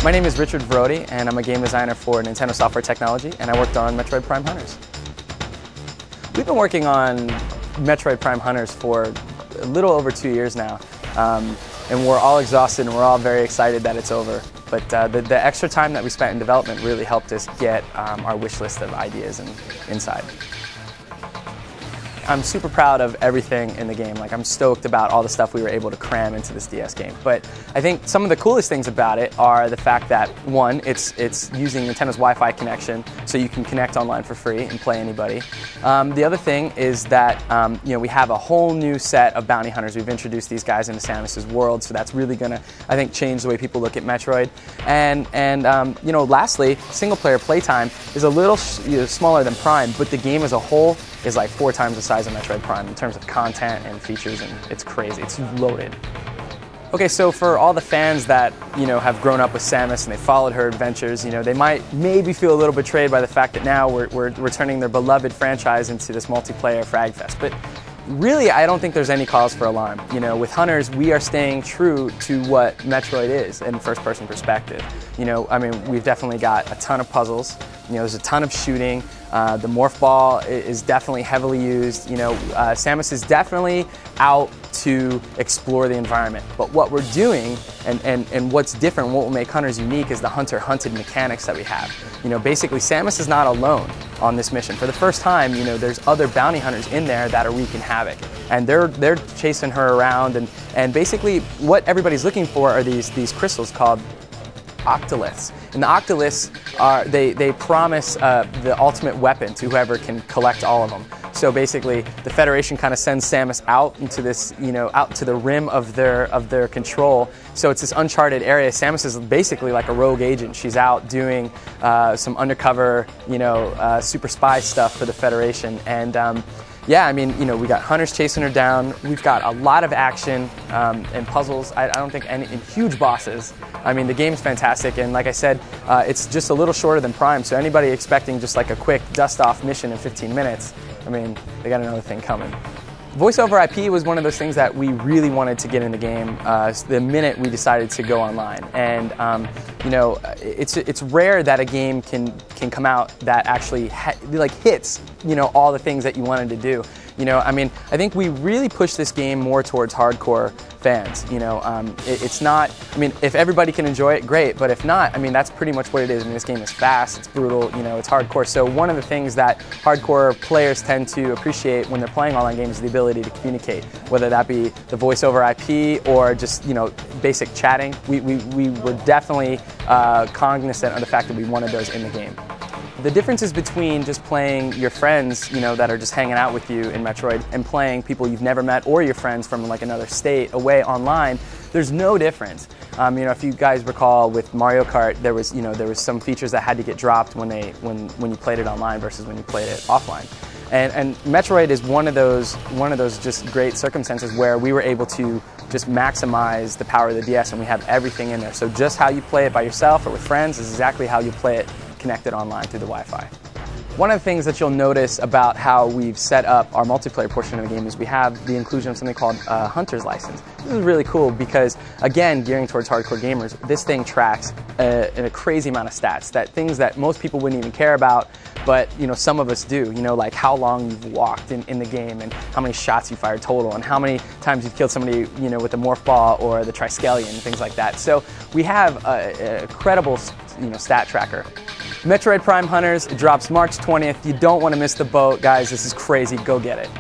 My name is Richard Verodi, and I'm a game designer for Nintendo Software Technology, and I worked on Metroid Prime Hunters. We've been working on Metroid Prime Hunters for a little over 2 years now, and we're all exhausted and we're all very excited that it's over. But the extra time that we spent in development really helped us get our wish list of ideas inside. I'm super proud of everything in the game. Like, I'm stoked about all the stuff we were able to cram into this DS game. But I think some of the coolest things about it are the fact that, one, it's using Nintendo's Wi-Fi connection, so you can connect online for free and play anybody. The other thing is that we have a whole new set of bounty hunters. We've introduced these guys into Samus's world, so that's really going to, I think, change the way people look at Metroid. And lastly, single-player playtime is a little smaller than Prime, but the game as a whole is like 4 times the size of Metroid Prime in terms of content and features, and it's crazy. It's loaded. Okay, so for all the fans that have grown up with Samus and they followed her adventures, they might maybe feel a little betrayed by the fact that now we're turning their beloved franchise into this multiplayer frag fest. But really, I don't think there's any cause for alarm. With Hunters, we are staying true to what Metroid is in first-person perspective. We've definitely got a ton of puzzles. There's a ton of shooting. The morph ball is definitely heavily used. Samus is definitely out to explore the environment. But what we're doing and what's different, what will make Hunters unique, is the hunter-hunted mechanics that we have. Basically, Samus is not alone on this mission. For the first time, there's other bounty hunters in there that are wreaking havoc, and they're chasing her around. And basically, what everybody's looking for are these crystals called octoliths. And the octoliths they promise the ultimate weapon to whoever can collect all of them. So basically, the Federation kind of sends Samus out into this, out to the rim of their control. So it's this uncharted area. Samus is basically like a rogue agent. She's out doing some undercover, super spy stuff for the Federation. And yeah, we got hunters chasing her down. We've got a lot of action and puzzles. I don't think any huge bosses. The game's fantastic, and like I said, it's just a little shorter than Prime. So anybody expecting just like a quick dust-off mission in 15 minutes, they got another thing coming. Voice over IP was one of those things that we really wanted to get in the game the minute we decided to go online. And it's rare that a game can come out that actually hits all the things that you wanted to do. I think we really pushed this game more towards hardcore fans. It's not, if everybody can enjoy it, great, but if not, that's pretty much what it is. This game is fast, it's brutal, it's hardcore. So one of the things that hardcore players tend to appreciate when they're playing online games is the ability to communicate, whether that be the voice over IP or just, basic chatting. We were definitely cognizant of the fact that we wanted those in the game. The differences between just playing your friends, that are just hanging out with you in Metroid, and playing people you've never met or your friends from like another state away online, there's no difference. If you guys recall with Mario Kart, there was some features that had to get dropped when you played it online versus when you played it offline. And Metroid is one of those just great circumstances where we were able to just maximize the power of the DS, and we have everything in there. So just how you play it by yourself or with friends is exactly how you play it connected online through the Wi-Fi. One of the things that you'll notice about how we've set up our multiplayer portion of the game is we have the inclusion of something called a Hunter's License. This is really cool because, again, gearing towards hardcore gamers, this thing tracks a crazy amount of stats, things that most people wouldn't even care about, but some of us do. Like how long you've walked in the game, and how many shots you fired total, and how many times you've killed somebody with the morph ball or the triskelion, and things like that. So we have a credible stat tracker. Metroid Prime Hunters, it drops March 20th. You don't want to miss the boat, guys. This is crazy. Go get it.